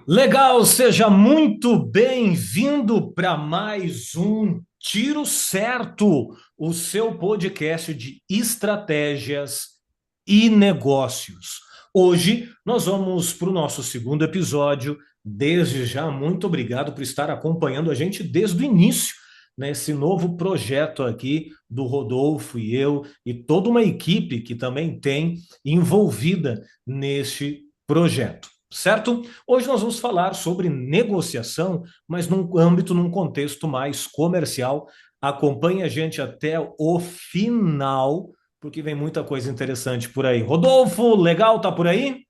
Legal, seja muito bem-vindo para mais um Tiro Certo, o seu podcast de estratégias e negócios. Hoje nós vamos para o nosso segundo episódio. Desde já, muito obrigado por estar acompanhando a gente desde o início, nesse novo projeto aqui do Rodolfo e eu, e toda uma equipe que também tem envolvida neste projeto. Certo? Hoje nós vamos falar sobre negociação, mas num contexto mais comercial. Acompanhe a gente até o final, porque vem muita coisa interessante por aí. Rodolfo, legal, tá por aí?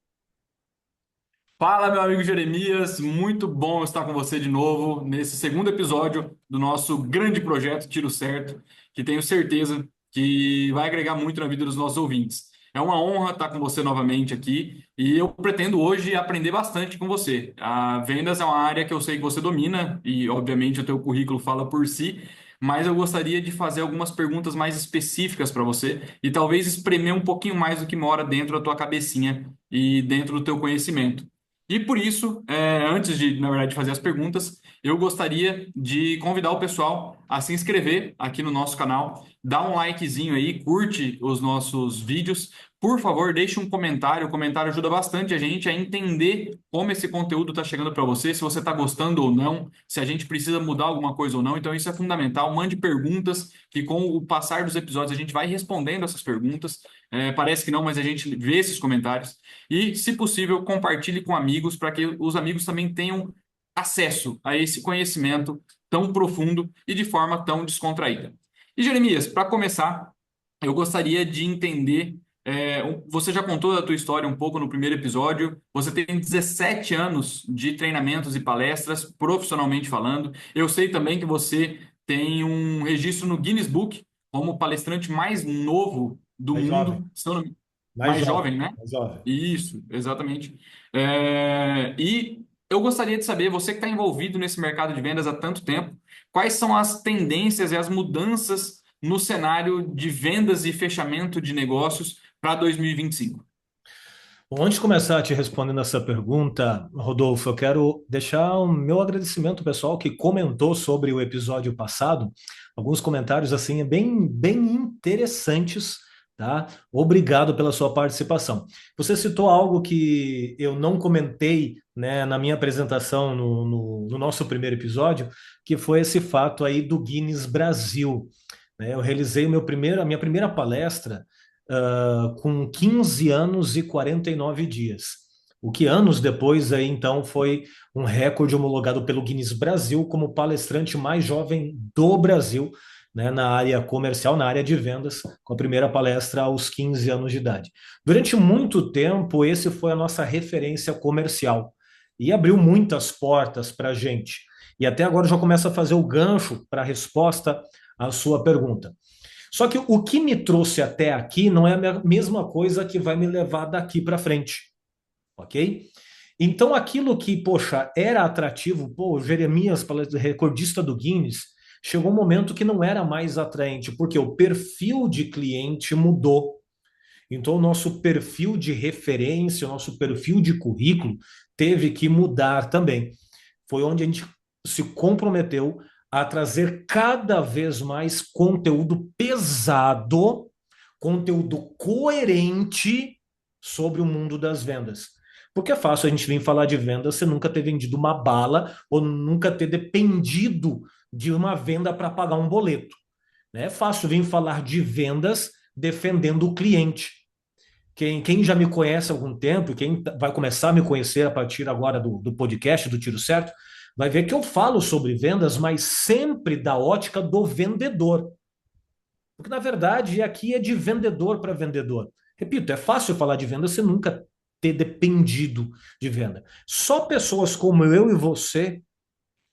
Fala, meu amigo Jeremias, muito bom estar com você de novo nesse segundo episódio do nosso grande projeto Tiro Certo, que tenho certeza que vai agregar muito na vida dos nossos ouvintes. É uma honra estar com você novamente aqui e eu pretendo hoje aprender bastante com você. A vendas é uma área que eu sei que você domina e, obviamente, o teu currículo fala por si, mas eu gostaria de fazer algumas perguntas mais específicas para você e talvez espremer um pouquinho mais do que mora dentro da tua cabecinha e dentro do teu conhecimento. E por isso, antes de, na verdade, fazer as perguntas, eu gostaria de convidar o pessoal a se inscrever aqui no nosso canal, dá um likezinho aí, curte os nossos vídeos. Por favor, deixe um comentário. O comentário ajuda bastante a gente a entender como esse conteúdo está chegando para você, se você está gostando ou não, se a gente precisa mudar alguma coisa ou não. Então, isso é fundamental. Mande perguntas, que com o passar dos episódios a gente vai respondendo essas perguntas. Parece que não, mas a gente vê esses comentários. E, se possível, compartilhe com amigos para que os amigos também tenham acesso a esse conhecimento tão profundo e de forma tão descontraída. E, Jeremias, para começar, eu gostaria de entender. Você já contou da tua história um pouco no primeiro episódio. Você tem 17 anos de treinamentos e palestras, profissionalmente falando. Eu sei também que você tem um registro no Guinness Book como o palestrante mais novo do Mais jovem, mundo, se eu não- mais mais jovem, jovem, né? mais jovem. Isso, exatamente. E eu gostaria de saber, você que está envolvido nesse mercado de vendas há tanto tempo, quais são as tendências e as mudanças no cenário de vendas e fechamento de negócios para 2025? Bom, antes de começar a te respondendo essa pergunta, Rodolfo, eu quero deixar o meu agradecimento ao pessoal que comentou sobre o episódio passado. Alguns comentários assim bem interessantes, tá? Obrigado pela sua participação. Você citou algo que eu não comentei, né, na minha apresentação no nosso primeiro episódio, que foi esse fato aí do Guinness Brasil, né? Eu realizei a minha primeira palestra com 15 anos e 49 dias. O que anos depois aí então foi um recorde homologado pelo Guinness Brasil como palestrante mais jovem do Brasil, né, na área comercial, na área de vendas, com a primeira palestra aos 15 anos de idade. Durante muito tempo, esse foi a nossa referência comercial e abriu muitas portas para a gente. E até agora eu já começo a fazer o gancho para a resposta à sua pergunta. Só que o que me trouxe até aqui não é a mesma coisa que vai me levar daqui para frente, ok? Então, aquilo que, poxa, era atrativo, pô, o Jeremias, recordista do Guinness, chegou um momento que não era mais atraente, porque o perfil de cliente mudou. Então, o nosso perfil de referência, o nosso perfil de currículo teve que mudar também. Foi onde a gente se comprometeu a trazer cada vez mais conteúdo pesado, conteúdo coerente sobre o mundo das vendas. Porque é fácil a gente vir falar de vendas, você nunca ter vendido uma bala ou nunca ter dependido de uma venda para pagar um boleto. Né? É fácil vir falar de vendas defendendo o cliente. Quem já me conhece há algum tempo, e quem vai começar a me conhecer a partir agora do podcast do Tiro Certo, vai ver que eu falo sobre vendas, mas sempre da ótica do vendedor. Porque, na verdade, aqui é de vendedor para vendedor. Repito, é fácil falar de venda, você nunca ter dependido de venda. Só pessoas como eu e você,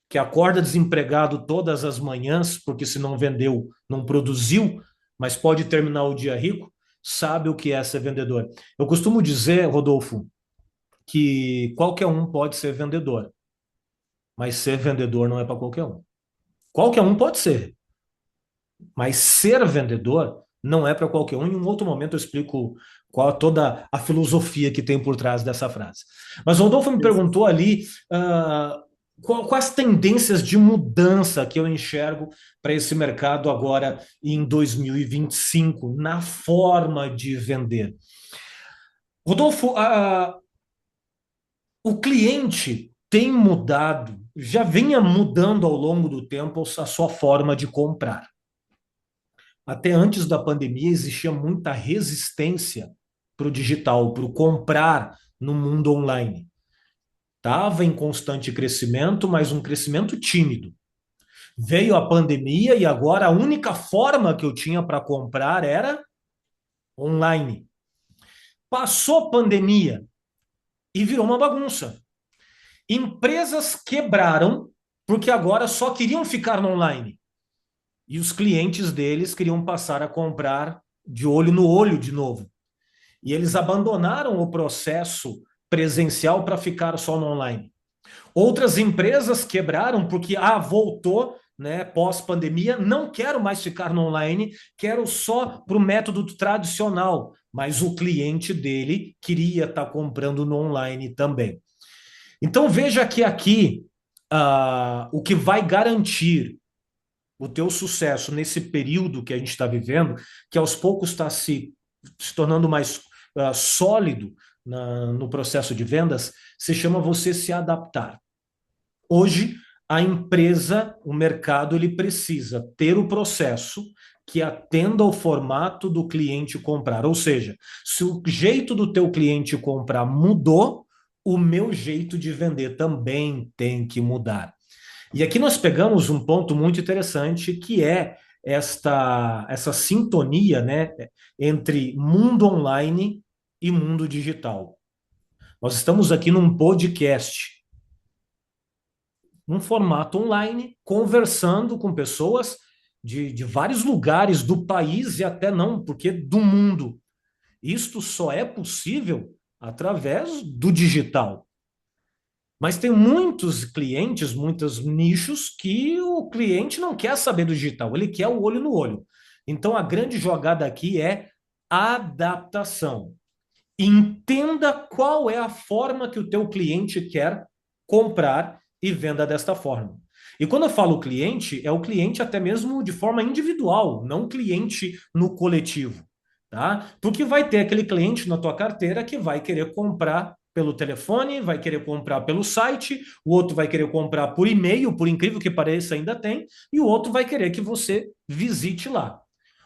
que acorda desempregado todas as manhãs, porque se não vendeu, não produziu, mas pode terminar o dia rico, sabe o que é ser vendedor. Eu costumo dizer, Rodolfo, que qualquer um pode ser vendedor, mas ser vendedor não é para qualquer um. Qualquer um pode ser, mas ser vendedor não é para qualquer um. Em um outro momento eu explico qual toda a filosofia que tem por trás dessa frase. Mas o Rodolfo me perguntou ali quais tendências de mudança que eu enxergo para esse mercado agora em 2025, na forma de vender. Rodolfo, o cliente tem mudado, já vinha mudando ao longo do tempo a sua forma de comprar. Até antes da pandemia existia muita resistência para o digital, para o comprar no mundo online. Estava em constante crescimento, mas um crescimento tímido. Veio a pandemia e agora a única forma que eu tinha para comprar era online. Passou a pandemia e virou uma bagunça. Empresas quebraram porque agora só queriam ficar no online. E os clientes deles queriam passar a comprar de olho no olho de novo. E eles abandonaram o processo presencial para ficar só no online. Outras empresas quebraram porque voltou, né, pós-pandemia, não quero mais ficar no online, quero só para o método tradicional, mas o cliente dele queria estar comprando no online também. Então veja que aqui o que vai garantir o teu sucesso nesse período que a gente está vivendo, que aos poucos está se tornando mais sólido no processo de vendas, se chama você se adaptar. Hoje, a empresa, o mercado, ele precisa ter o processo que atenda ao formato do cliente comprar. Ou seja, se o jeito do teu cliente comprar mudou, o meu jeito de vender também tem que mudar. E aqui nós pegamos um ponto muito interessante, que é essa sintonia, né, entre mundo online e mundo digital. Nós estamos aqui num podcast, num formato online, conversando com pessoas de vários lugares do país e até não, porque do mundo. Isto só é possível através do digital. Mas tem muitos clientes, muitos nichos que o cliente não quer saber do digital, ele quer o olho no olho. Então a grande jogada aqui é adaptação. Entenda qual é a forma que o teu cliente quer comprar e venda desta forma. E quando eu falo cliente, é o cliente até mesmo de forma individual, não cliente no coletivo, tá? Porque vai ter aquele cliente na tua carteira que vai querer comprar pelo telefone, vai querer comprar pelo site, o outro vai querer comprar por e-mail, por incrível que pareça, ainda tem, e o outro vai querer que você visite lá.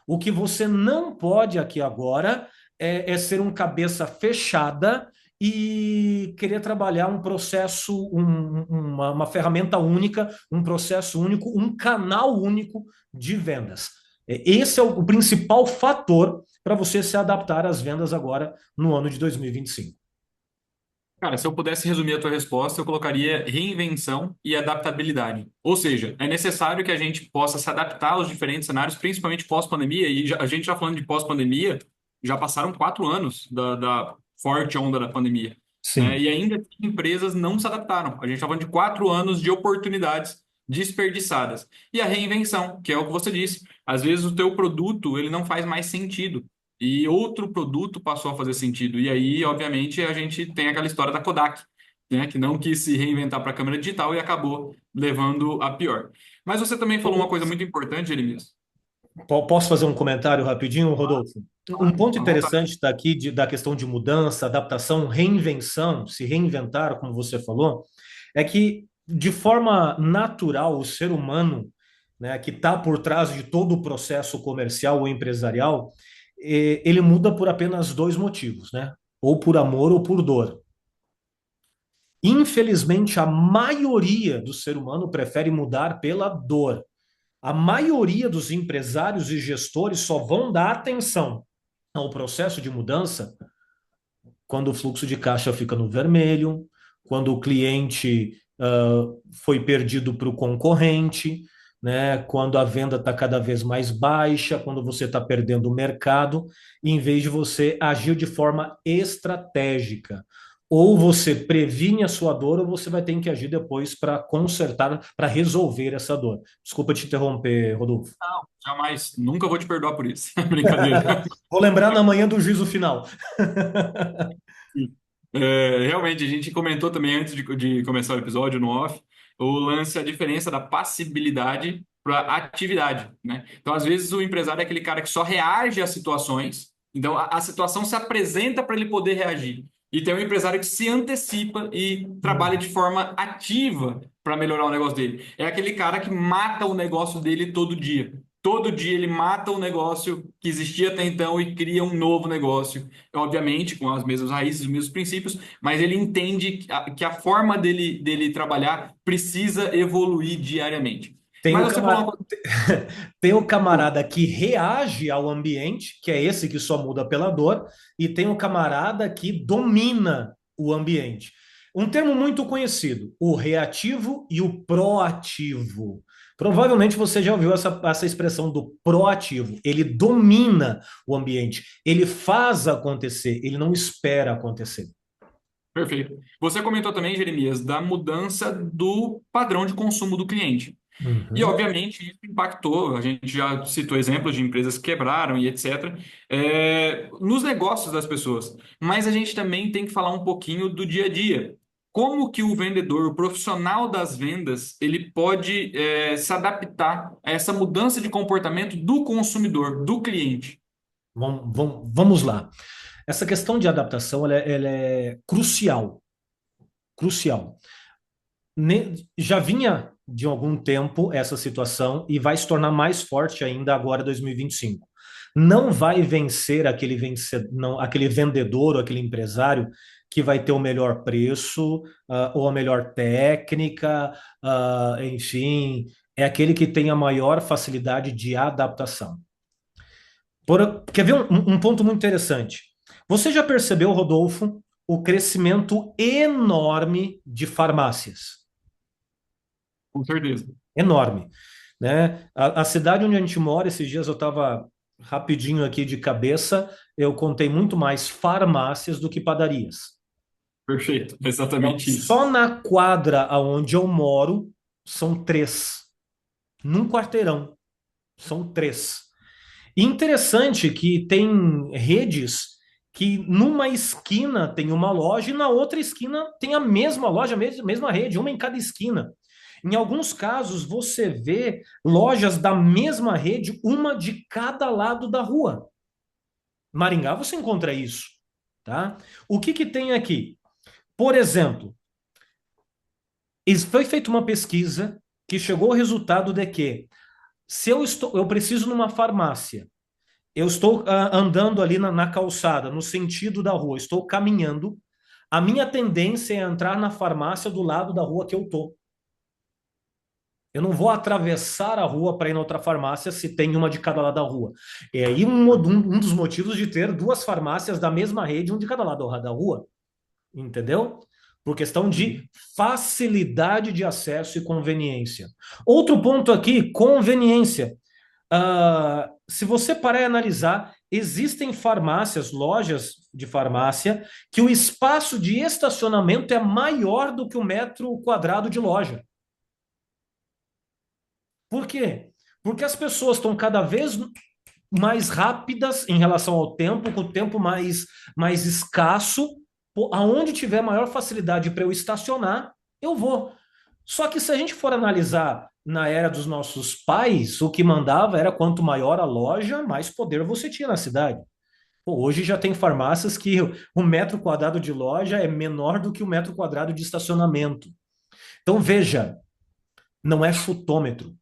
O que você não pode aqui agora é ser um cabeça fechada e querer trabalhar um processo, uma ferramenta única, um processo único, um canal único de vendas. Esse é o principal fator para você se adaptar às vendas agora no ano de 2025. Cara, se eu pudesse resumir a tua resposta, eu colocaria reinvenção e adaptabilidade. Ou seja, é necessário que a gente possa se adaptar aos diferentes cenários, principalmente pós-pandemia. E a gente já falando de pós-pandemia, já passaram 4 anos da forte onda da pandemia, né? Sim. E ainda empresas não se adaptaram. A gente está falando de 4 anos de oportunidades desperdiçadas. E a reinvenção, que é o que você disse. Às vezes o teu produto ele não faz mais sentido e outro produto passou a fazer sentido. E aí, obviamente, a gente tem aquela história da Kodak, né, que não quis se reinventar para a câmera digital e acabou levando a pior. Mas você também falou uma coisa muito importante, Jeremias. Posso fazer um comentário rapidinho, Rodolfo? Um Claro, ponto à vontade. interessante está aqui da questão de mudança, adaptação, reinvenção, se reinventar, como você falou, é que de forma natural o ser humano, né, que está por trás de todo o processo comercial ou empresarial, ele muda por apenas dois motivos, né? Ou por amor ou por dor. Infelizmente, a maioria do ser humano prefere mudar pela dor. A maioria dos empresários e gestores só vão dar atenção ao processo de mudança quando o fluxo de caixa fica no vermelho, quando o cliente foi perdido para o concorrente, né? Quando a venda está cada vez mais baixa, quando você está perdendo o mercado, em vez de você agir de forma estratégica. Ou você previne a sua dor, ou você vai ter que agir depois para consertar, para resolver essa dor. Desculpa te interromper, Rodolfo. Não, jamais, nunca vou te perdoar por isso. Brincadeira. Vou lembrar na manhã do juízo final. Realmente, a gente comentou também antes de começar o episódio no off, o lance, a diferença da passibilidade para atividade, né? Então, às vezes, o empresário é aquele cara que só reage às situações, então a situação se apresenta para ele poder reagir. E tem um empresário que se antecipa e trabalha de forma ativa para melhorar o negócio dele. É aquele cara que mata o negócio dele todo dia. Todo dia ele mata o negócio que existia até então e cria um novo negócio, obviamente com as mesmas raízes, os mesmos princípios, mas ele entende que a forma dele trabalhar precisa evoluir diariamente. Tem Mas o você falou camarada, uma coisa. tem o camarada que reage ao ambiente, que é esse que só muda pela dor, e tem o camarada que domina o ambiente. Um termo muito conhecido, o reativo e o proativo. Provavelmente você já ouviu essa expressão do proativo. Ele domina o ambiente, ele faz acontecer, ele não espera acontecer. Perfeito. Você comentou também, Jeremias, da mudança do padrão de consumo do cliente. E, Uhum. obviamente, isso impactou. A gente já citou exemplos de empresas que quebraram e etc., nos negócios das pessoas. Mas a gente também tem que falar um pouquinho do dia a dia. Como que o vendedor, o profissional das vendas, ele pode, se adaptar a essa mudança de comportamento do consumidor, do cliente? Vamos lá. Essa questão de adaptação ela é crucial, crucial. Já vinha de algum tempo essa situação e vai se tornar mais forte ainda agora, 2025. Não vai vencer não, aquele vendedor ou aquele empresário que vai ter o melhor preço, ou a melhor técnica, enfim, é aquele que tem a maior facilidade de adaptação. Quer ver um ponto muito interessante? Você já percebeu, Rodolfo, o crescimento enorme de farmácias? Com certeza. Enorme, né? A cidade onde a gente mora, esses dias eu estava rapidinho aqui de cabeça, eu contei muito mais farmácias do que padarias. Perfeito. Então, Exatamente isso. só na quadra aonde eu moro, são três. Num quarteirão, são três. E interessante que tem redes que numa esquina tem uma loja e na outra esquina tem a mesma loja, a mesma rede, uma em cada esquina. Em alguns casos, você vê lojas da mesma rede, uma de cada lado da rua. Maringá, você encontra isso, tá? O que que tem aqui? Por exemplo, foi feita uma pesquisa que chegou ao resultado de que se eu preciso numa farmácia, eu estou andando ali na calçada, no sentido da rua, estou caminhando, a minha tendência é entrar na farmácia do lado da rua que eu estou. Eu não vou atravessar a rua para ir na outra farmácia se tem uma de cada lado da rua. É aí um dos motivos de ter duas farmácias da mesma rede, um de cada lado da rua. Entendeu? Por questão de facilidade de acesso e conveniência. Outro ponto aqui, conveniência. Se você parar e analisar, existem farmácias, lojas de farmácia, que o espaço de estacionamento é maior do que o metro quadrado de loja. Por quê? Porque as pessoas estão cada vez mais rápidas em relação ao tempo, com o tempo mais escasso. Aonde tiver maior facilidade para eu estacionar, eu vou. Só que se a gente for analisar na era dos nossos pais, o que mandava era quanto maior a loja, mais poder você tinha na cidade. Pô, hoje já tem farmácias que o metro quadrado de loja é menor do que o metro quadrado de estacionamento. Então, veja, não é chutômetro,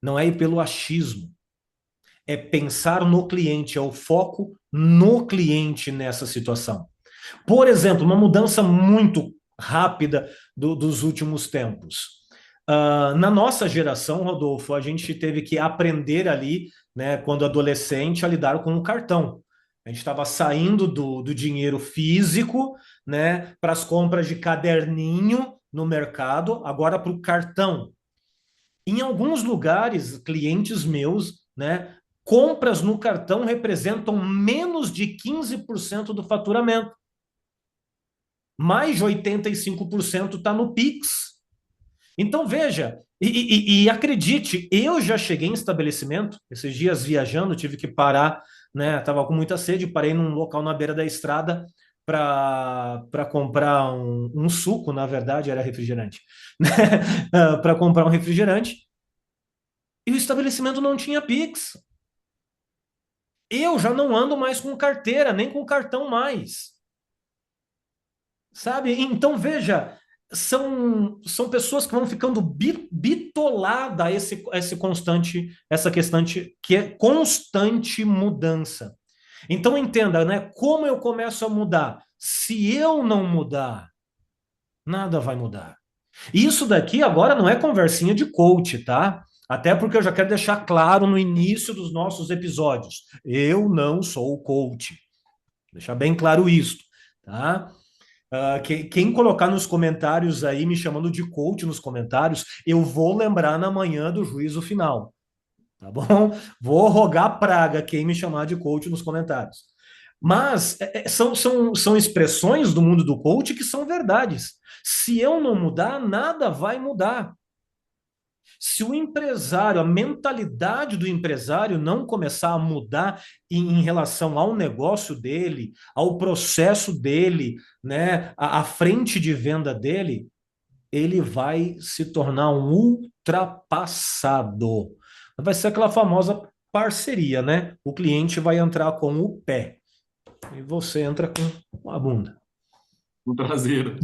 não é ir pelo achismo, é pensar no cliente, é o foco no cliente nessa situação. Por exemplo, uma mudança muito rápida dos últimos tempos. Na nossa geração, Rodolfo, a gente teve que aprender ali, né, quando adolescente, a lidar com o cartão. A gente estava saindo do dinheiro físico, né, para as compras de caderninho no mercado, agora para o cartão. Em alguns lugares, clientes meus, né, compras no cartão representam menos de 15% do faturamento. mais de 85% está no Pix. Então, veja, e acredite, eu já cheguei em estabelecimento, esses dias viajando, tive que parar, né? Estava com muita sede, parei num local na beira da estrada para comprar um suco, na verdade era refrigerante, né? Para comprar um refrigerante, e o estabelecimento não tinha Pix. Eu já não ando mais com carteira, nem com cartão mais. Sabe? Então, veja, são pessoas que vão ficando bitoladas a esse constante, essa questão que é constante mudança. Então, entenda, né? Como eu começo a mudar? Se eu não mudar, nada vai mudar. Isso daqui agora não é conversinha de coach, tá? Até porque eu já quero deixar claro no início dos nossos episódios. Eu não sou coach. Deixar bem claro isso, tá? Quem colocar nos comentários aí, me chamando de coach nos comentários, eu vou lembrar na manhã do juízo final, tá bom? Vou rogar praga quem me chamar de coach nos comentários. Mas são expressões do mundo do coach que são verdades. Se eu não mudar, nada vai mudar. Se o empresário, a mentalidade do empresário não começar a mudar em relação ao negócio dele, ao processo dele, né, à frente de venda dele, ele vai se tornar um ultrapassado. Vai ser aquela famosa parceria, né? O cliente vai entrar com o pé e você entra com a bunda. No traseiro.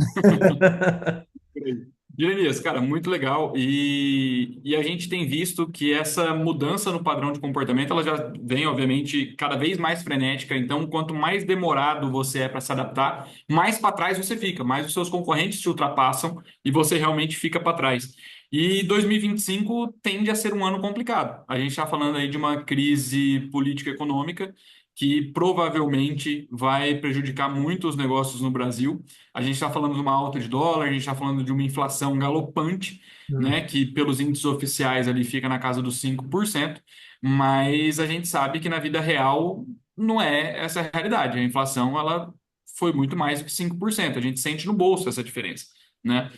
Jeremias, cara, muito legal. E a gente tem visto que essa mudança no padrão de comportamento, ela já vem, obviamente, cada vez mais frenética. Então, quanto mais demorado você é para se adaptar, mais para trás você fica, mais os seus concorrentes te ultrapassam e você realmente fica para trás. E 2025 tende a ser um ano complicado. A gente está falando aí de uma crise política-econômica que provavelmente vai prejudicar muito os negócios no Brasil. A gente está falando de uma alta de dólar, a gente está falando de uma inflação galopante, né, Hum. que pelos índices oficiais ali fica na casa dos 5%, mas a gente sabe que na vida real não é essa a realidade. A inflação, ela foi muito mais do que 5%. A gente sente no bolso essa diferença, né?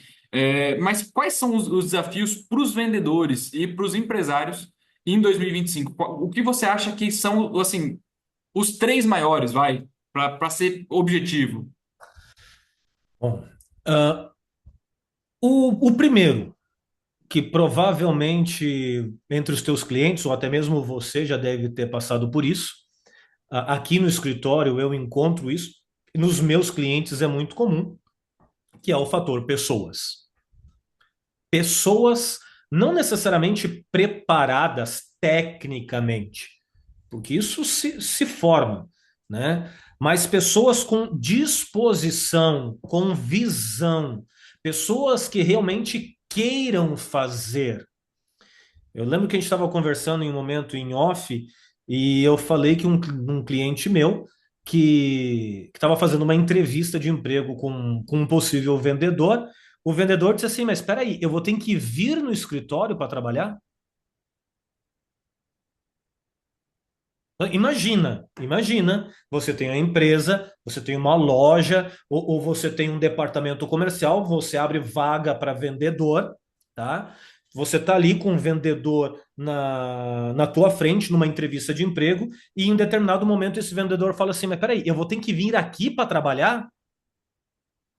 Mas quais são os desafios para os vendedores e para os empresários em 2025? O que você acha que são, assim, os três maiores, vai, para ser objetivo? Bom, uh, o primeiro, que provavelmente entre os teus clientes, ou até mesmo você já deve ter passado por isso. Aqui no escritório eu encontro isso, e nos meus clientes é muito comum, que é o fator pessoas. Pessoas não necessariamente preparadas tecnicamente, porque isso se forma, né? Mas pessoas com disposição, com visão, pessoas que realmente queiram fazer. Eu lembro que a gente estava conversando em um momento em off e eu falei que um cliente meu que estava fazendo uma entrevista de emprego com um possível vendedor, o vendedor disse assim, mas espera aí, eu vou ter que vir no escritório para trabalhar? Imagina, você tem a empresa, você tem uma loja, ou você tem um departamento comercial, você abre vaga para vendedor, tá? Você está ali com um vendedor na tua frente, numa entrevista de emprego, e em determinado momento esse vendedor fala assim: mas peraí, eu vou ter que vir aqui para trabalhar?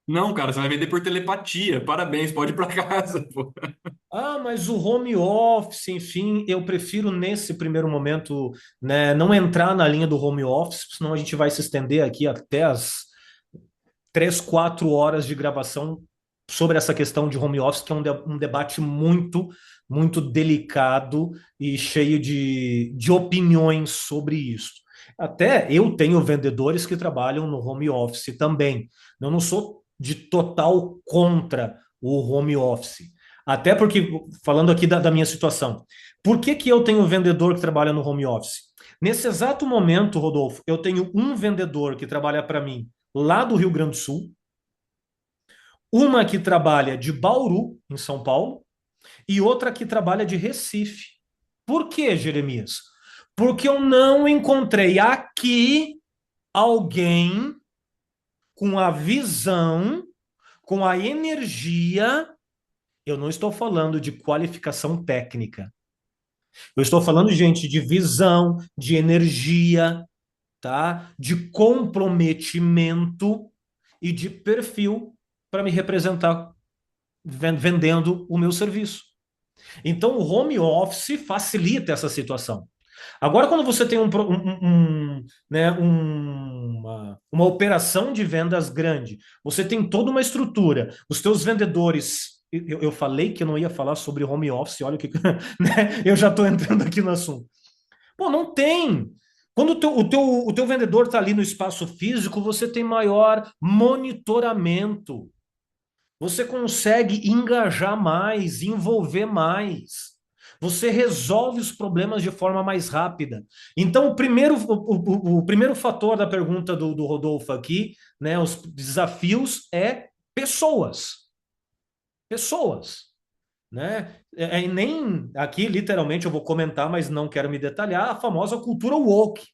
Não, cara, você vai vender por telepatia. Parabéns, pode ir para casa, pô. Ah, mas o home office, enfim, eu prefiro nesse primeiro momento, né, não entrar na linha do home office, senão a gente vai se estender aqui até as 3, 4 horas de gravação sobre essa questão de home office, que é um debate muito delicado e cheio de opiniões sobre isso. Até eu tenho vendedores que trabalham no home office também. Eu não sou de total contra o home office. Até porque, falando aqui da minha situação, por que eu tenho um vendedor que trabalha no home office? Nesse exato momento, Rodolfo, eu tenho um vendedor que trabalha para mim lá do Rio Grande do Sul, uma que trabalha de Bauru, em São Paulo, e outra que trabalha de Recife. Por quê, Jeremias? Porque eu não encontrei aqui alguém com a visão com a energia, eu não estou falando de qualificação técnica. Eu estou falando, gente, de visão, de energia, tá? De comprometimento e de perfil para me representar vendendo o meu serviço. Então, o home office facilita essa situação. Agora, quando você tem né, uma operação de vendas grande, você tem toda uma estrutura, os teus vendedores. Eu falei que eu não ia falar sobre home office, olha o que. Né, eu já estou entrando aqui no assunto. Pô, não tem. Quando o teu vendedor está ali no espaço físico, você tem maior monitoramento. Você consegue engajar mais, envolver mais. Você resolve os problemas de forma mais rápida. Então, o primeiro fator da pergunta do Rodolfo aqui, né, os desafios é pessoas. Pessoas, né? Nem aqui, literalmente, eu vou comentar, mas não quero me detalhar, a famosa cultura woke.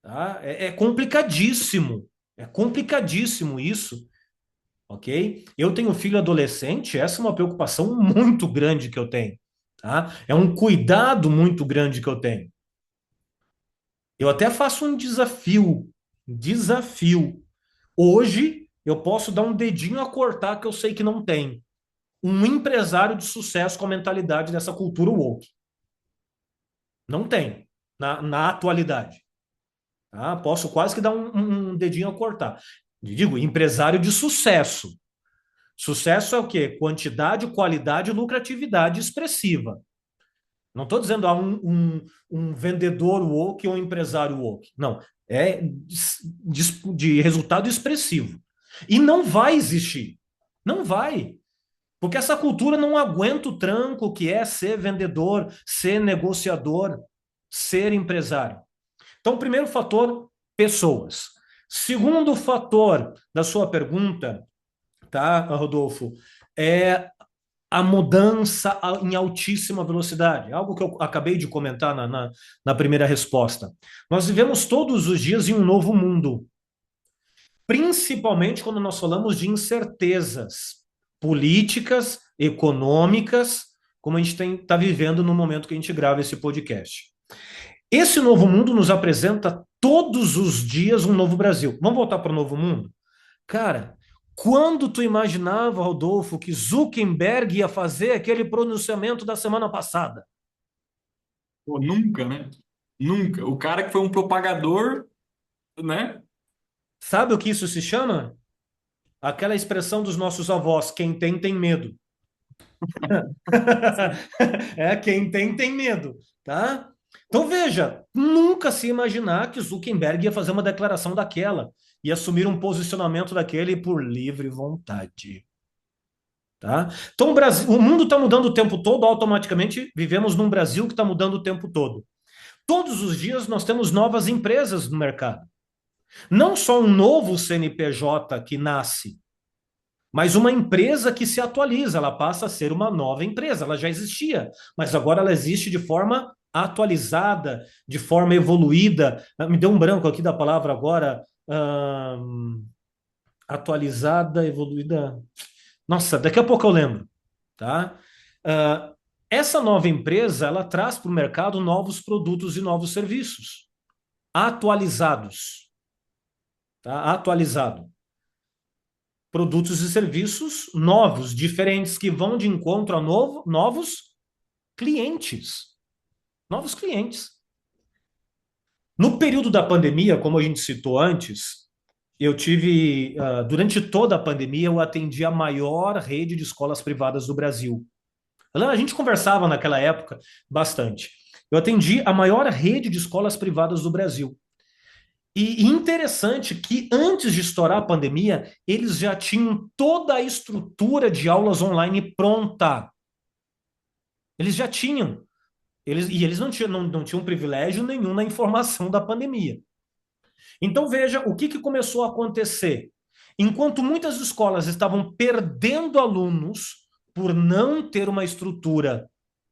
Tá? É complicadíssimo. É complicadíssimo isso. Ok? Eu tenho filho adolescente, essa é uma preocupação muito grande que eu tenho, tá? É um cuidado muito grande que eu tenho. Eu até faço um desafio. Hoje eu posso dar um dedinho a cortar que eu sei que não tem. Um empresário de sucesso com a mentalidade dessa cultura woke. Não tem, na atualidade. Tá? Posso quase que dar um dedinho a cortar. Digo, empresário de sucesso. Sucesso é o quê? Quantidade, qualidade e lucratividade expressiva. Não estou dizendo um vendedor woke ou um empresário woke. Não. É de resultado expressivo. E não vai existir. Não vai. Porque essa cultura não aguenta o tranco que é ser vendedor, ser negociador, ser empresário. Então, primeiro fator, pessoas. Segundo fator da sua pergunta, tá, Rodolfo, é a mudança em altíssima velocidade, algo que eu acabei de comentar na primeira resposta. Nós vivemos todos os dias em um novo mundo, principalmente quando nós falamos de incertezas políticas, econômicas, como a gente está vivendo no momento que a gente grava esse podcast. Esse novo mundo nos apresenta todos os dias um novo Brasil. Vamos voltar para o novo mundo? Cara, quando tu imaginava, Rodolfo, que Zuckerberg ia fazer aquele pronunciamento da semana passada? Pô, nunca, né? Nunca. O cara que foi um propagador, né? Sabe o que isso se chama? Aquela expressão dos nossos avós: quem tem, tem medo. É, quem tem, tem medo, tá? Então veja, nunca se imaginar que Zuckerberg ia fazer uma declaração daquela e assumir um posicionamento daquele por livre vontade. Tá? Então, o mundo está mudando o tempo todo, automaticamente vivemos num Brasil que está mudando o tempo todo. Todos os dias nós temos novas empresas no mercado. Não só um novo CNPJ que nasce, mas uma empresa que se atualiza, ela passa a ser uma nova empresa. Ela já existia, mas agora ela existe de forma atualizada, de forma evoluída. Me deu um branco aqui da palavra agora. Atualizada, evoluída. Nossa, daqui a pouco eu lembro, tá? Uh, essa nova empresa, ela traz para o mercado novos produtos e novos serviços, atualizados, tá? Atualizado. Produtos e serviços novos, diferentes, que vão de encontro a novos clientes. Novos clientes. No período da pandemia, como a gente citou antes, eu tive, durante toda a pandemia, eu atendi a maior rede de escolas privadas do Brasil. A gente conversava naquela época bastante. Eu atendi a maior rede de escolas privadas do Brasil. E interessante que antes de estourar a pandemia, eles já tinham toda a estrutura de aulas online pronta. Eles já tinham. Eles não tinham privilégio nenhum na informação da pandemia. Então veja o que começou a acontecer. Enquanto muitas escolas estavam perdendo alunos por não ter uma estrutura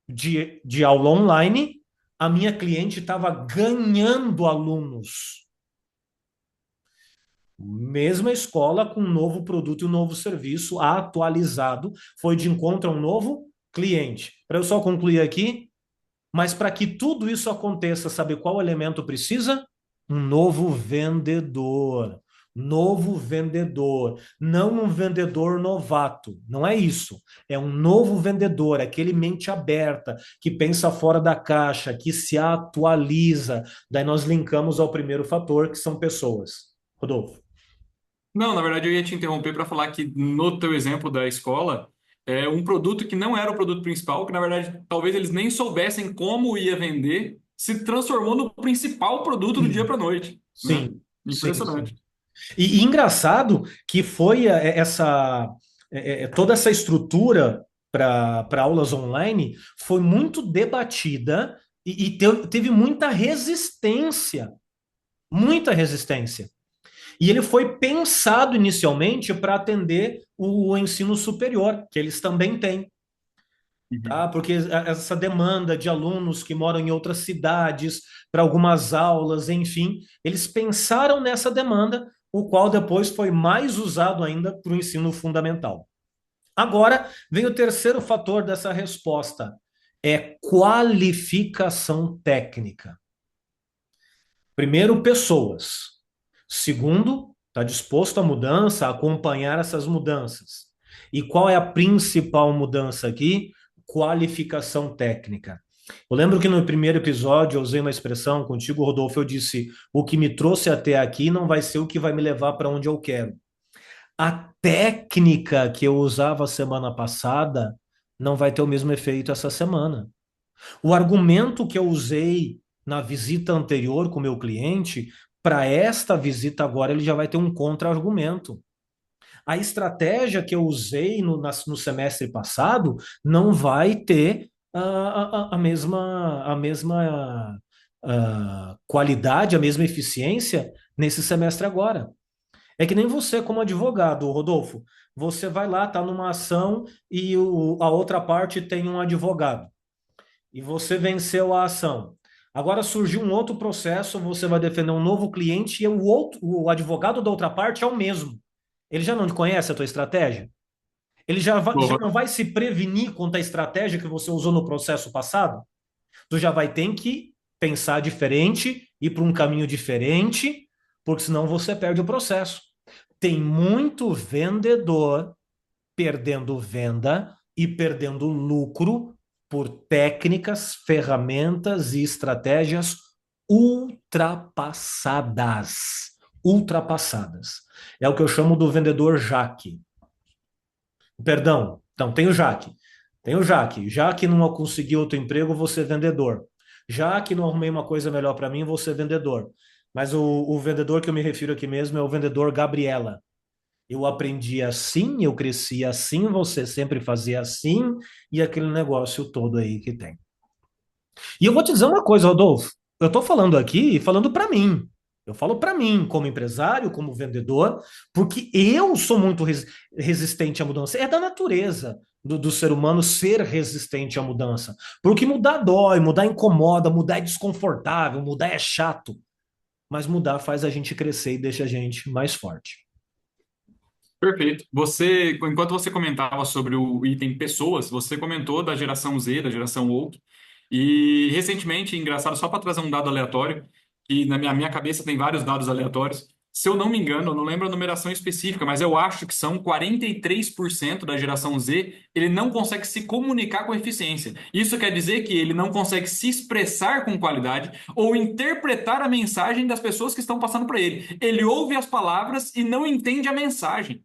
de aula online, a minha cliente estava ganhando alunos. Mesma escola com um novo produto e um novo serviço atualizado, foi de encontro a um novo cliente. Para eu só concluir aqui, mas para que tudo isso aconteça, sabe qual elemento precisa? Um novo vendedor. Novo vendedor, não um vendedor novato, não é isso. É um novo vendedor, aquele mente aberta, que pensa fora da caixa, que se atualiza. Daí nós linkamos ao primeiro fator, que são pessoas. Rodolfo. Não, na verdade eu ia te interromper para falar que no teu exemplo da escola, é um produto que não era o produto principal, que na verdade talvez eles nem soubessem como ia vender, se transformou no principal produto do dia Sim, para noite, né? sim, sim, sim. Impressionante. E engraçado que foi toda essa estrutura para aulas online foi muito debatida e teve muita resistência, muita resistência. E ele foi pensado inicialmente para atender o ensino superior, que eles também têm. Uhum. Tá? Porque essa demanda de alunos que moram em outras cidades para algumas aulas, enfim, eles pensaram nessa demanda, o qual depois foi mais usado ainda para o ensino fundamental. Agora vem o terceiro fator dessa resposta, é qualificação técnica. Primeiro, pessoas. Segundo, está disposto à mudança, a acompanhar essas mudanças. E qual é a principal mudança aqui? Qualificação técnica. Eu lembro que no primeiro episódio eu usei uma expressão contigo, Rodolfo, eu disse: o que me trouxe até aqui não vai ser o que vai me levar para onde eu quero. A técnica que eu usava semana passada não vai ter o mesmo efeito essa semana. O argumento que eu usei na visita anterior com o meu cliente, para esta visita agora ele já vai ter um contra-argumento. A estratégia que eu usei no semestre passado não vai ter a mesma qualidade, a mesma eficiência nesse semestre agora. É que nem você, como advogado, Rodolfo. Você vai lá, está numa ação e a outra parte tem um advogado e você venceu a ação. Agora surgiu um outro processo, você vai defender um novo cliente e o advogado da outra parte é o mesmo. Ele já não conhece a tua estratégia? Ele já não vai se prevenir contra a estratégia que você usou no processo passado? Tu já vai ter que pensar diferente, ir para um caminho diferente, porque senão você perde o processo. Tem muito vendedor perdendo venda e perdendo lucro por técnicas, ferramentas e estratégias ultrapassadas. Ultrapassadas. É o que eu chamo do vendedor Jaque. Perdão, então tem o Jaque. Tem o Jaque. Já que não consegui outro emprego, vou ser vendedor. Já que não arrumei uma coisa melhor para mim, vou ser vendedor. Mas o vendedor que eu me refiro aqui mesmo é o vendedor Gabriela. Eu aprendi assim, eu cresci assim, você sempre fazia assim, e aquele negócio todo aí que tem. E eu vou te dizer uma coisa, Rodolfo. Eu estou falando aqui, falando para mim. Eu falo para mim, como empresário, como vendedor, porque eu sou muito resistente à mudança. É da natureza do ser humano ser resistente à mudança. Porque mudar dói, mudar incomoda, mudar é desconfortável, mudar é chato. Mas mudar faz a gente crescer e deixa a gente mais forte. Perfeito. Você, enquanto você comentava sobre o item pessoas, você comentou da geração Z, da geração Woke, e recentemente, engraçado, só para trazer um dado aleatório, que na minha cabeça tem vários dados aleatórios. Se eu não me engano, eu não lembro a numeração específica, mas eu acho que são 43% da geração Z, ele não consegue se comunicar com eficiência. Isso quer dizer que ele não consegue se expressar com qualidade ou interpretar a mensagem das pessoas que estão passando para ele. Ele ouve as palavras e não entende a mensagem.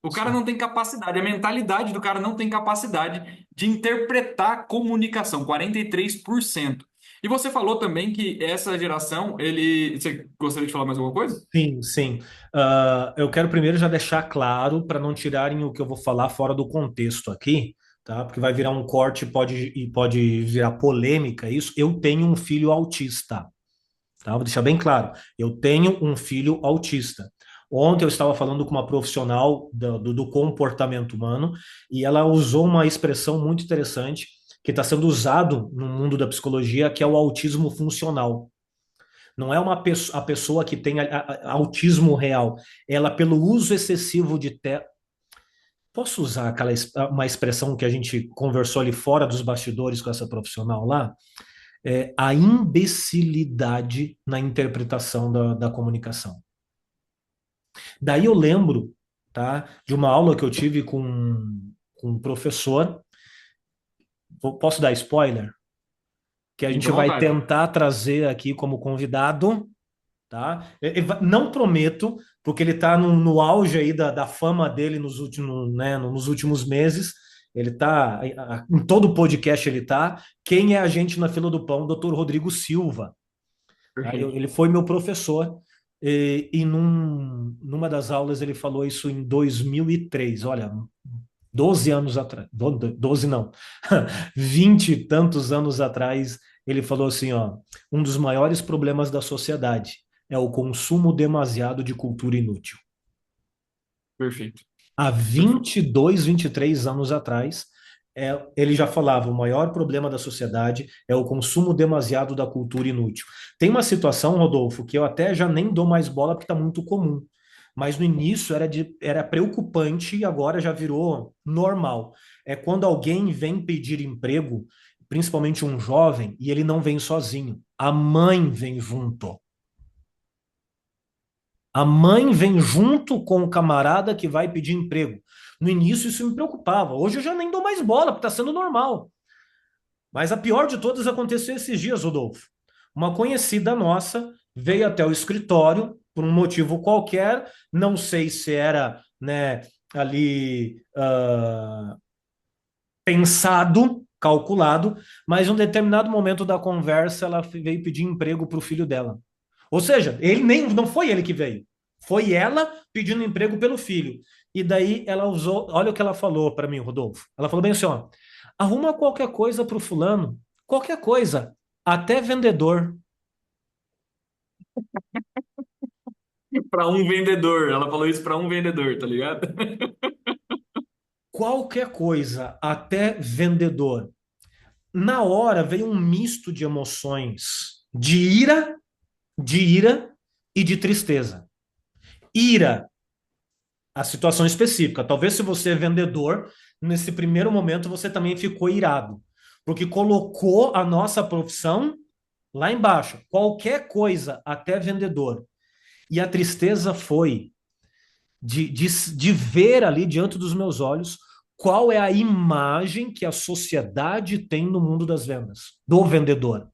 O cara Sim. não tem capacidade, a mentalidade do cara não tem capacidade de interpretar comunicação, 43%. E você falou também que essa geração, ele. Você gostaria de falar mais alguma coisa? Sim, sim. Eu quero primeiro já deixar claro para não tirarem o que eu vou falar fora do contexto aqui, tá? Porque vai virar um corte e pode virar polêmica isso. Eu tenho um filho autista, tá? Vou deixar bem claro. Eu tenho um filho autista. Ontem eu estava falando com uma profissional do comportamento humano e ela usou uma expressão muito interessante que está sendo usado no mundo da psicologia, que é o autismo funcional. Não é a pessoa que tem autismo real. Ela, pelo uso excessivo de Posso usar uma expressão que a gente conversou ali fora dos bastidores com essa profissional lá? A imbecilidade na interpretação da comunicação. Daí eu lembro, tá, de uma aula que eu tive com um professor. Posso dar spoiler? Que a Fique gente à vai vontade. tentar trazer aqui como convidado, tá? Não prometo, porque ele está no auge aí da fama dele nos últimos meses. Ele está em todo podcast ele está. Quem é a gente na fila do pão? Doutor Rodrigo Silva. Tá? Perfeito. Ele foi meu professor e numa das aulas ele falou isso em 2003. Olha, 12 anos atrás, 12 não, 20 e tantos anos atrás, ele falou assim, ó, um dos maiores problemas da sociedade é o consumo demasiado de cultura inútil. Perfeito. Há Perfeito. 22, 23 anos atrás, ele já falava, o maior problema da sociedade é o consumo demasiado da cultura inútil. Tem uma situação, Rodolfo, que eu até já nem dou mais bola porque está muito comum. Mas no início era preocupante e agora já virou normal. É quando alguém vem pedir emprego, principalmente um jovem, e ele não vem sozinho. A mãe vem junto. A mãe vem junto com o camarada que vai pedir emprego. No início isso me preocupava. Hoje eu já nem dou mais bola, porque está sendo normal. Mas a pior de todas aconteceu esses dias, Rodolfo. Uma conhecida nossa veio até o escritório por um motivo qualquer, não sei se era, né, ali pensado, calculado, mas em um determinado momento da conversa ela veio pedir emprego para o filho dela. Ou seja, ele nem não foi ele que veio, foi ela pedindo emprego pelo filho. E daí ela usou, olha o que ela falou para mim, Rodolfo. Ela falou bem assim, ó, arruma qualquer coisa para o fulano, qualquer coisa, até vendedor, Para um vendedor. Ela falou isso para um vendedor, tá ligado? qualquer coisa, até vendedor. Na hora veio um misto de emoções, de ira e de tristeza. Ira, a situação específica. Talvez se você é vendedor, nesse primeiro momento você também ficou irado, porque colocou a nossa profissão lá embaixo. Qualquer coisa, até vendedor. E a tristeza foi de ver ali diante dos meus olhos qual é a imagem que a sociedade tem no mundo das vendas, do vendedor.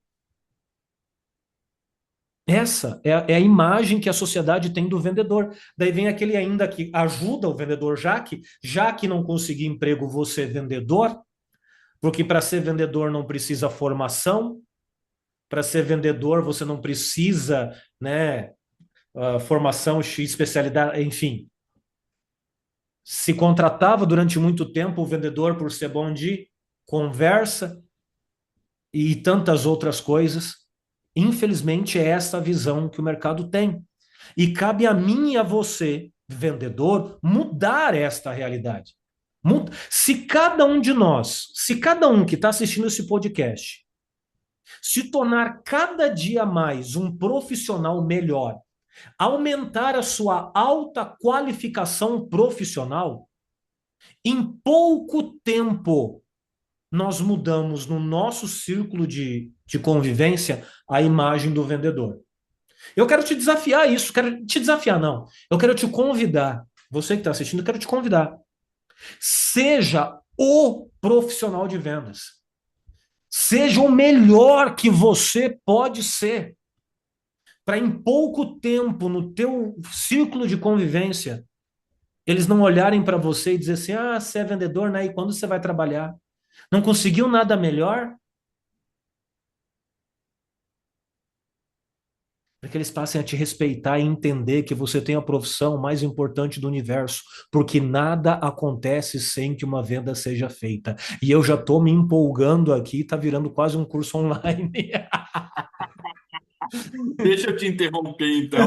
Essa é a imagem que a sociedade tem do vendedor. Daí vem aquele ainda que ajuda o vendedor, já que não conseguir emprego, você é vendedor, porque para ser vendedor não precisa formação, para ser vendedor você não precisa, né, formação, especialidade, enfim. Se contratava durante muito tempo o vendedor por ser bom de conversa e tantas outras coisas. Infelizmente, é essa a visão que o mercado tem. E cabe a mim e a você, vendedor, mudar esta realidade. Se cada um de nós, se cada um que está assistindo esse podcast, se tornar cada dia mais um profissional melhor, aumentar a sua alta qualificação profissional, em pouco tempo nós mudamos no nosso círculo de convivência a imagem do vendedor. Eu quero te desafiar isso, quero te desafiar, não. Eu quero te convidar. Você que está assistindo, eu quero te convidar. Seja o profissional de vendas. Seja o melhor que você pode ser. Para em pouco tempo, no teu círculo de convivência, eles não olharem para você e dizer assim: ah, você é vendedor, né? E quando você vai trabalhar? Não conseguiu nada melhor? Para que eles passem a te respeitar e entender que você tem a profissão mais importante do universo, porque nada acontece sem que uma venda seja feita. E eu já estou me empolgando aqui, está virando quase um curso online. Deixa eu te interromper, então.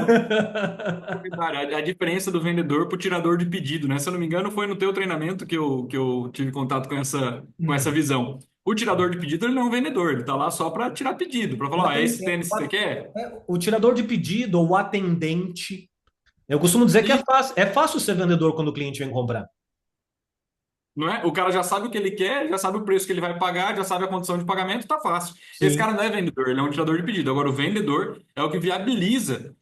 A diferença do vendedor para o tirador de pedido, né? Se eu não me engano, foi no teu treinamento que eu tive contato com essa visão. O tirador de pedido, ele não é um vendedor, ele tá lá só para tirar pedido, para O, falar, ó, é esse aten- tênis que você quer? o tirador de pedido ou o atendente. Eu costumo dizer que E é fácil ser vendedor quando o cliente vem comprar. não é? O cara já sabe o que ele quer, já sabe o preço que ele vai pagar, já sabe a condição de pagamento, tá fácil. Esse Sim, cara não é vendedor, ele é um tirador de pedido. Agora, o vendedor é o que viabiliza,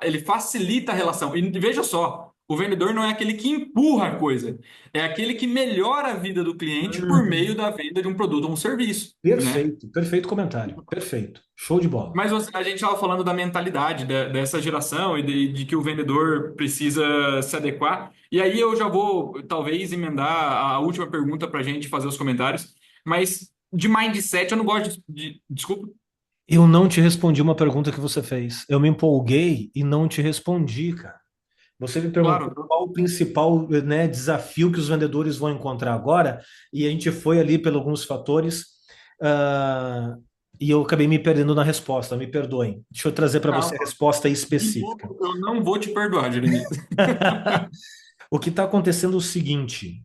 ele facilita a relação. E veja só, o vendedor não é aquele que empurra a coisa, é aquele que melhora a vida do cliente por meio uhum. da venda de um produto ou um serviço, né? Perfeito, perfeito comentário. Perfeito. Show de bola. Mas a gente estava falando da mentalidade dessa geração e de que o vendedor precisa se adequar. E aí eu já vou, talvez, emendar a última pergunta para a gente fazer os comentários. Mas de mindset, eu não gosto desculpa. Eu não te respondi uma pergunta que você fez. Eu me empolguei e não te respondi, cara. Você me perguntou Claro, qual o principal, né, desafio que os vendedores vão encontrar agora, e a gente foi ali por alguns fatores, ah, e eu acabei me perdendo na resposta. Me perdoem. Deixa eu trazer para você não, a resposta de específica. novo, eu não vou te perdoar, Jeremias. O que está acontecendo é o seguinte: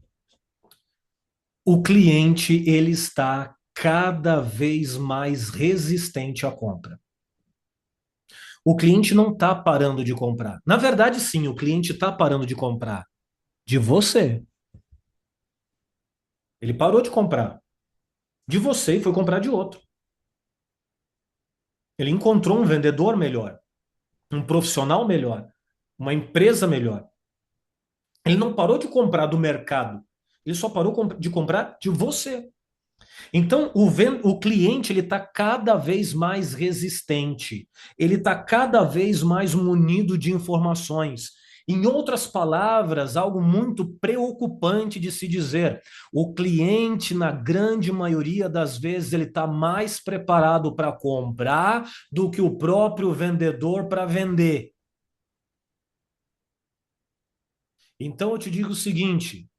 o cliente ele está cada vez mais resistente à compra. O cliente não está parando de comprar. Na verdade, sim, o cliente está parando de comprar de você. Ele parou de comprar de você e foi comprar de outro. Ele encontrou um vendedor melhor, um profissional melhor, uma empresa melhor. Ele não parou de comprar do mercado. Ele só parou de comprar de você. Então, o cliente ele está cada vez mais resistente, ele está cada vez mais munido de informações. Em outras palavras, algo muito preocupante de se dizer: o cliente, na grande maioria das vezes, ele está mais preparado para comprar do que o próprio vendedor para vender. Então, eu te digo o seguinte: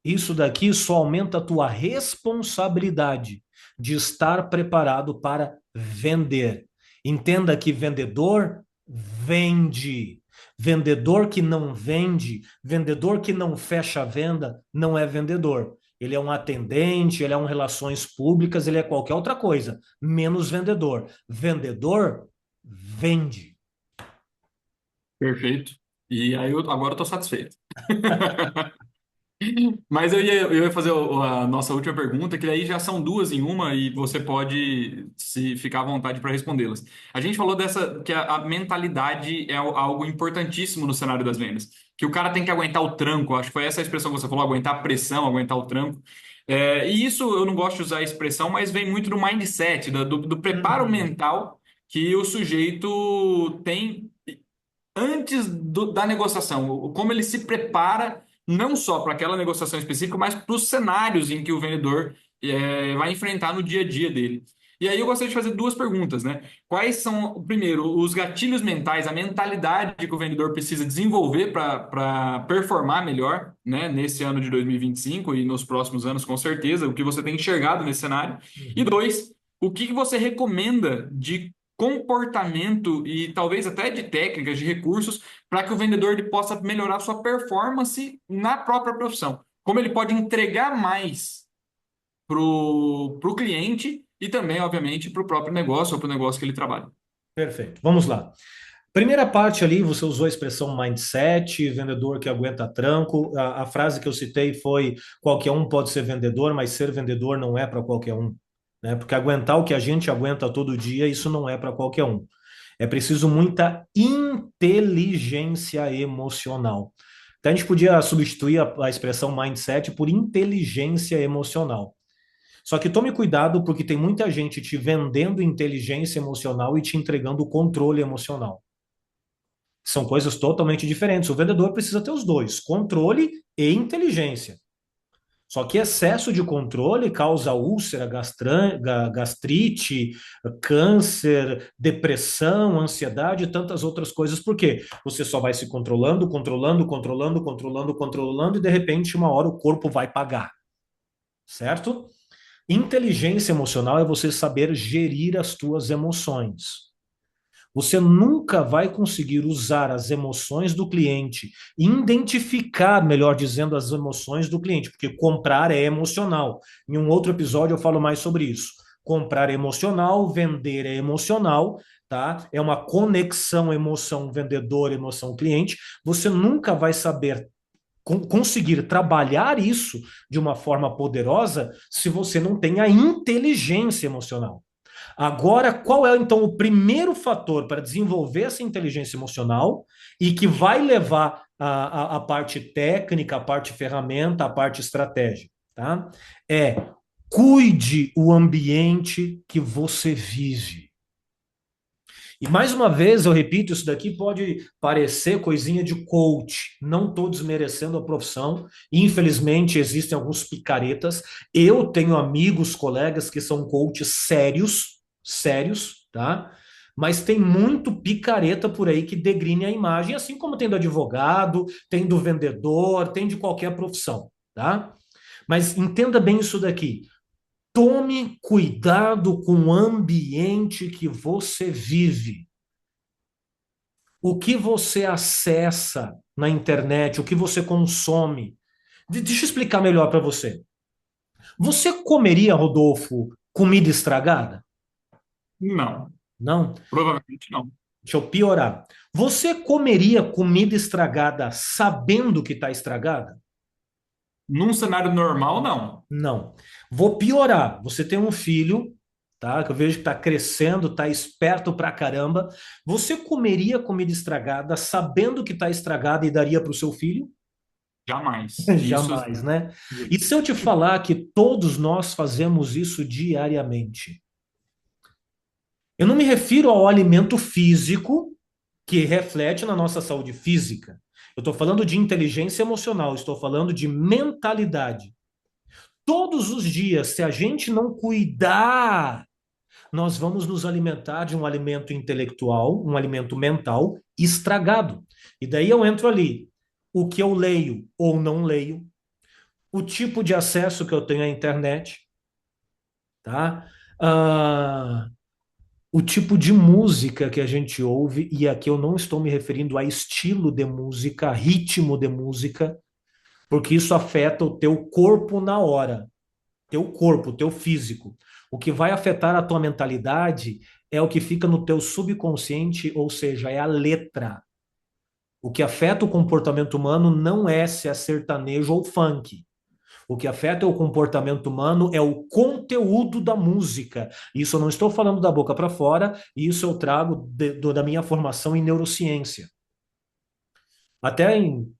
isso daqui só aumenta a tua responsabilidade de estar preparado para vender. Entenda que vendedor vende. Vendedor que não vende, vendedor que não fecha a venda, não é vendedor. Ele é um atendente, ele é um relações públicas, ele é qualquer outra coisa, menos vendedor. Vendedor vende. Perfeito. E aí agora eu tô satisfeito. Mas eu ia fazer a nossa última pergunta, que aí já são duas em uma e você pode se ficar à vontade para respondê-las. A gente falou dessa que a mentalidade é algo importantíssimo no cenário das vendas, que o cara tem que aguentar o tranco. Acho que foi essa a expressão que você falou, aguentar a pressão, aguentar o tranco. E isso eu não gosto de usar a expressão, mas vem muito do mindset, do preparo Uhum. mental que o sujeito tem antes da negociação, como ele se prepara não só para aquela negociação específica, mas para os cenários em que o vendedor vai enfrentar no dia a dia dele. E aí eu gostaria de fazer duas perguntas, né? Quais são, primeiro, os gatilhos mentais, a mentalidade que o vendedor precisa desenvolver para performar melhor, né, nesse ano de 2025 e nos próximos anos, com certeza, o que você tem enxergado nesse cenário. E Uhum. dois, o que você recomenda de comportamento e talvez até de técnicas, de recursos, para que o vendedor ele possa melhorar sua performance na própria profissão. Como ele pode entregar mais para o cliente e também, obviamente, para o próprio negócio ou para o negócio que ele trabalha. Perfeito. Vamos lá. Primeira parte ali, você usou a expressão mindset, vendedor que aguenta tranco. A frase que eu citei foi: qualquer um pode ser vendedor, mas ser vendedor não é para qualquer um, né? Porque aguentar o que a gente aguenta todo dia, isso não é para qualquer um. É preciso muita inteligência emocional. Então a gente podia substituir a expressão mindset por inteligência emocional. Só que tome cuidado porque tem muita gente te vendendo inteligência emocional e te entregando controle emocional. São coisas totalmente diferentes. O vendedor precisa ter os dois, controle e inteligência. Só que excesso de controle causa úlcera, gastrite, câncer, depressão, ansiedade e tantas outras coisas. Por quê? Você só vai se controlando, controlando, controlando, controlando, controlando e de repente uma hora o corpo vai pagar, certo? Inteligência emocional é você saber gerir as tuas emoções. Você nunca vai conseguir usar as emoções do cliente, identificar, melhor dizendo, as emoções do cliente, porque comprar é emocional. Em um outro episódio eu falo mais sobre isso. Comprar é emocional, vender é emocional, tá? É uma conexão emoção vendedor, emoção cliente. Você nunca vai saber conseguir trabalhar isso de uma forma poderosa se você não tem a inteligência emocional. Agora, qual é então o primeiro fator para desenvolver essa inteligência emocional e que vai levar a parte técnica, a parte ferramenta, a parte estratégia, tá? É cuide o ambiente que você vive. E mais uma vez, eu repito, isso daqui pode parecer coisinha de coach. Não estou desmerecendo a profissão. Infelizmente, existem alguns picaretas. Eu tenho amigos, colegas que são coaches sérios, sérios, tá? Mas tem muito picareta por aí que degrine a imagem, assim como tem do advogado, tem do vendedor, tem de qualquer profissão, tá? Mas entenda bem isso daqui. Tome cuidado com o ambiente que você vive. O que você acessa na internet, o que você consome. Deixa eu explicar melhor para você. Você comeria, Rodolfo, comida estragada? Não, Não? provavelmente não. Deixa eu piorar. Você comeria comida estragada sabendo que está estragada? Num cenário normal, não. Não. Vou piorar. Você tem um filho, tá? Que eu vejo que está crescendo, está esperto pra caramba. Você comeria comida estragada sabendo que está estragada e daria para o seu filho? Jamais. Isso. Jamais, né? E se eu te falar que todos nós fazemos isso diariamente? Eu não me refiro ao alimento físico que reflete na nossa saúde física. Eu estou falando de inteligência emocional, estou falando de mentalidade. Todos os dias, se a gente não cuidar, nós vamos nos alimentar de um alimento intelectual, um alimento mental estragado. E daí eu entro ali. O que eu leio ou não leio, o tipo de acesso que eu tenho à internet, tá? Ah, o tipo de música que a gente ouve, e aqui eu não estou me referindo a estilo de música, ritmo de música, porque isso afeta o teu corpo na hora, teu corpo, teu físico. O que vai afetar a tua mentalidade é o que fica no teu subconsciente, ou seja, é a letra. O que afeta o comportamento humano não é se é sertanejo ou funk. O que afeta o comportamento humano é o conteúdo da música. Isso eu não estou falando da boca para fora, isso eu trago da minha formação em neurociência. Até em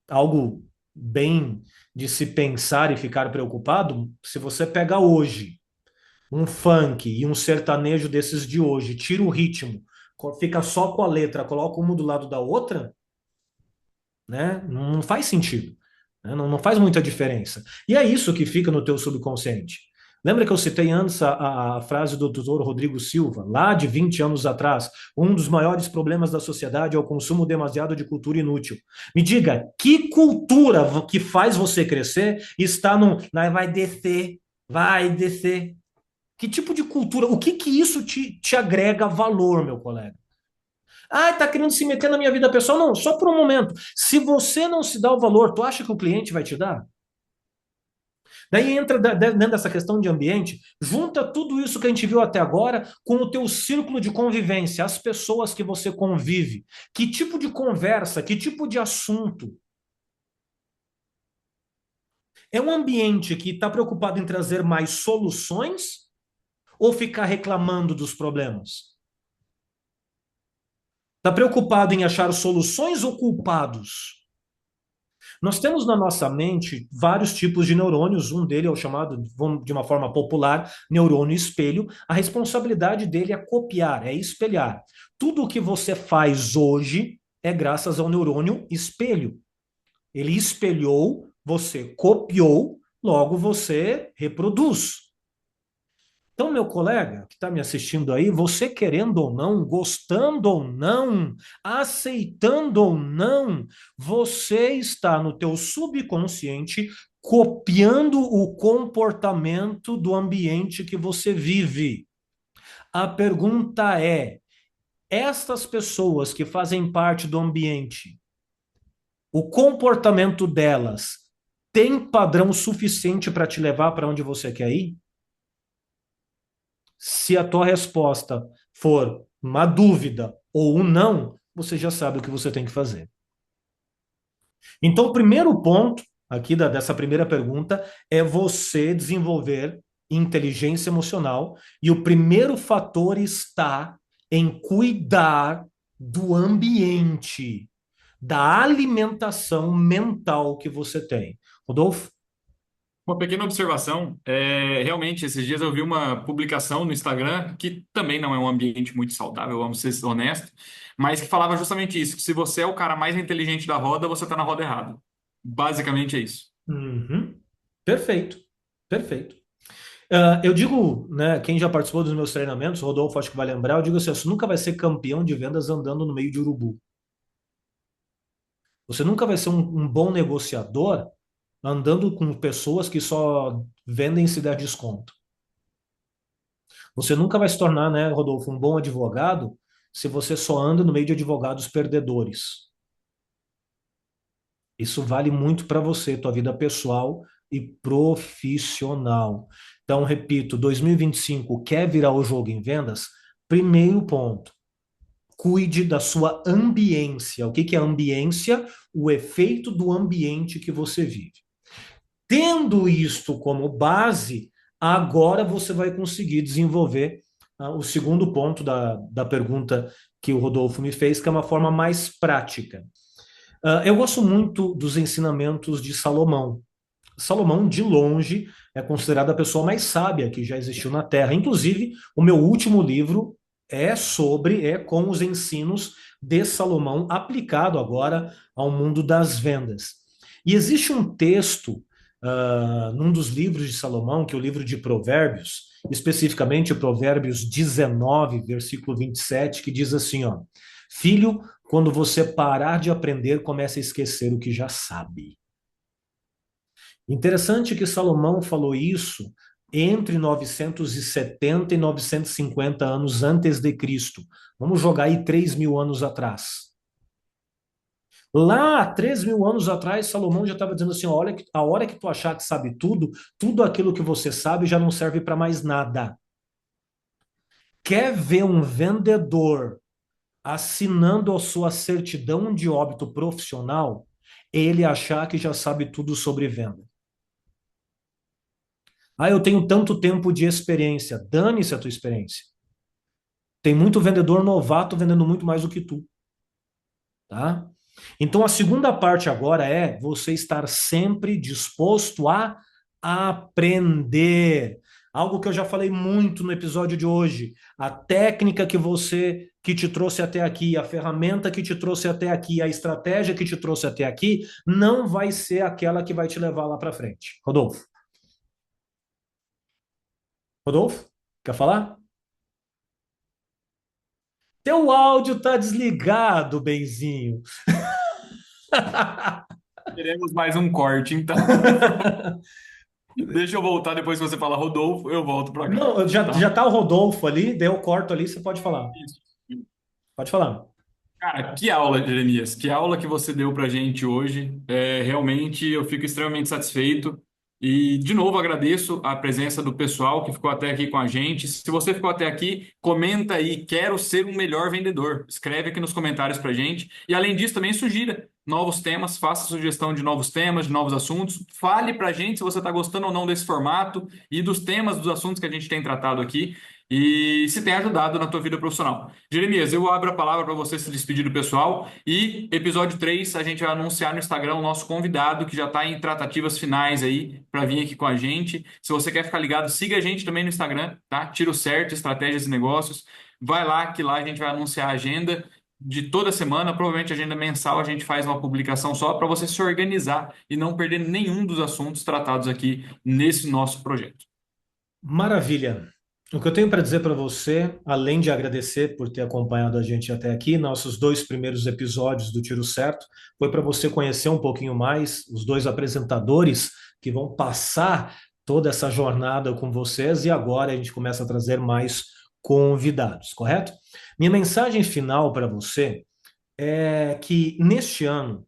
algo bem de se pensar e ficar preocupado, se você pega hoje um funk e um sertanejo desses de hoje, tira o ritmo, fica só com a letra, coloca uma do lado da outra, né? Não faz sentido, né? Não faz muita diferença. E é isso que fica no teu subconsciente. Lembra que eu citei antes a frase do doutor Rodrigo Silva, lá de 20 anos atrás, um dos maiores problemas da sociedade é o consumo demasiado de cultura inútil. Me diga, que cultura que faz você crescer está num, vai descer. Que tipo de cultura, o que que isso te agrega valor, meu colega? Ah, tá querendo se meter na minha vida pessoal? Não, só por um momento. Se você não se dá o valor, tu acha que o cliente vai te dar? Daí entra dentro dessa questão de ambiente, junta tudo isso que a gente viu até agora com o teu círculo de convivência, as pessoas que você convive. Que tipo de conversa, que tipo de assunto? É um ambiente que está preocupado em trazer mais soluções ou ficar reclamando dos problemas? Está preocupado em achar soluções ou culpados? Nós temos na nossa mente vários tipos de neurônios, um dele é o chamado, de uma forma popular, neurônio espelho. A responsabilidade dele é copiar, é espelhar. Tudo o que você faz hoje é graças ao neurônio espelho. Ele espelhou, você copiou, logo você reproduz. Então, meu colega que está me assistindo aí, você querendo ou não, gostando ou não, aceitando ou não, você está no teu subconsciente copiando o comportamento do ambiente que você vive. A pergunta estas pessoas que fazem parte do ambiente, o comportamento delas tem padrão suficiente para te levar para onde você quer ir? Se a tua resposta for uma dúvida ou um não, você já sabe o que você tem que fazer. Então, o primeiro ponto aqui dessa primeira pergunta é você desenvolver inteligência emocional, e o primeiro fator está em cuidar do ambiente, da alimentação mental que você tem. Rodolfo? Uma pequena observação, realmente esses dias eu vi uma publicação no Instagram que também não é um ambiente muito saudável, vamos ser honestos, mas que falava justamente isso, que se você é o cara mais inteligente da roda, você está na roda errada. Basicamente é isso. Uhum. Perfeito, perfeito. Eu digo, né, quem já participou dos meus treinamentos, Rodolfo, acho que vai lembrar, eu digo assim, você nunca vai ser campeão de vendas andando no meio de urubu. Você nunca vai ser um bom negociador andando com pessoas que só vendem se der desconto. Você nunca vai se tornar, né, Rodolfo, um bom advogado se você só anda no meio de advogados perdedores. Isso vale muito para você, tua vida pessoal e profissional. Então, repito, 2025 quer virar o jogo em vendas? Primeiro ponto, cuide da sua ambiência. O que que é ambiência? O efeito do ambiente que você vive. Tendo isto como base, agora você vai conseguir desenvolver o segundo ponto da pergunta que o Rodolfo me fez, que é uma forma mais prática. Eu gosto muito dos ensinamentos de Salomão. Salomão, de longe, é considerado a pessoa mais sábia que já existiu na Terra. Inclusive, o meu último livro é com os ensinos de Salomão aplicado agora ao mundo das vendas. E existe um texto num dos livros de Salomão, que é o livro de Provérbios, especificamente o Provérbios 19, versículo 27, que diz assim, ó: Filho, quando você parar de aprender, comece a esquecer o que já sabe. Interessante que Salomão falou isso entre 970 e 950 anos antes de Cristo. Vamos jogar aí 3.000 anos atrás. Lá, 3.000 anos atrás, Salomão já estava dizendo assim: olha, a hora que tu achar que sabe tudo, tudo aquilo que você sabe já não serve para mais nada. Quer ver um vendedor assinando a sua certidão de óbito profissional? Ele achar que já sabe tudo sobre venda. Ah, eu tenho tanto tempo de experiência. Dane-se a tua experiência. Tem muito vendedor novato vendendo muito mais do que tu, tá? Então a segunda parte agora é você estar sempre disposto a aprender. Algo que eu já falei muito no episódio de hoje. A técnica que te trouxe até aqui, a ferramenta que te trouxe até aqui, a estratégia que te trouxe até aqui, não vai ser aquela que vai te levar lá para frente. Rodolfo? Rodolfo? Quer falar? Teu áudio tá desligado, benzinho. Teremos mais um corte, então. Deixa eu voltar depois que você fala Rodolfo, eu volto para cá, Não, já tá? tá o Rodolfo ali, daí eu corto ali, você pode falar. Isso. Pode falar. Cara, que aula, Jeremias, que aula que você deu pra gente hoje. Realmente eu fico extremamente satisfeito. E, de novo, agradeço a presença do pessoal que ficou até aqui com a gente. Se você ficou até aqui, comenta aí, quero ser um melhor vendedor. Escreve aqui nos comentários pra gente. E, além disso, também sugira novos temas, faça sugestão de novos temas, de novos assuntos. Fale pra gente se você está gostando ou não desse formato e dos temas, dos assuntos que a gente tem tratado aqui e se tem ajudado na tua vida profissional. Jeremias, eu abro a palavra para você se despedir do pessoal e episódio 3 a gente vai anunciar no Instagram o nosso convidado que já está em tratativas finais aí para vir aqui com a gente. Se você quer ficar ligado, siga a gente também no Instagram, tá? Tiro Certo, Estratégias e Negócios. Vai lá que lá a gente vai anunciar a agenda de toda semana, provavelmente agenda mensal, a gente faz uma publicação só para você se organizar e não perder nenhum dos assuntos tratados aqui nesse nosso projeto. Maravilha. O que eu tenho para dizer para você, além de agradecer por ter acompanhado a gente até aqui, nossos dois primeiros episódios do Tiro Certo, foi para você conhecer um pouquinho mais os dois apresentadores que vão passar toda essa jornada com vocês, e agora a gente começa a trazer mais convidados, correto? Minha mensagem final para você é que neste ano,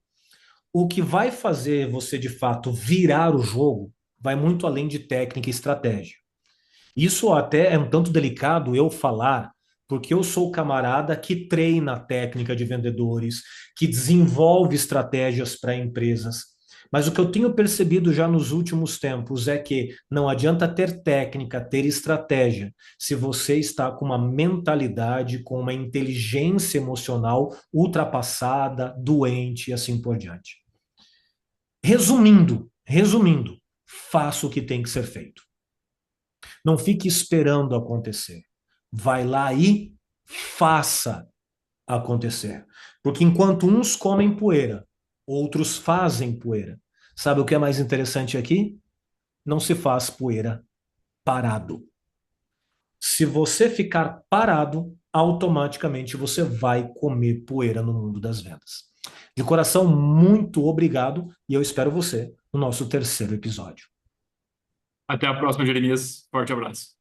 o que vai fazer você de fato virar o jogo vai muito além de técnica e estratégia. Isso até é um tanto delicado eu falar, porque eu sou o camarada que treina a técnica de vendedores, que desenvolve estratégias para empresas. Mas o que eu tenho percebido já nos últimos tempos é que não adianta ter técnica, ter estratégia, se você está com uma mentalidade, com uma inteligência emocional ultrapassada, doente e assim por diante. Resumindo, faça o que tem que ser feito. Não fique esperando acontecer. Vai lá e faça acontecer. Porque enquanto uns comem poeira, outros fazem poeira. Sabe o que é mais interessante aqui? Não se faz poeira parado. Se você ficar parado, automaticamente você vai comer poeira no mundo das vendas. De coração, muito obrigado e eu espero você no nosso terceiro episódio. Até a próxima, Jeremias. Forte abraço.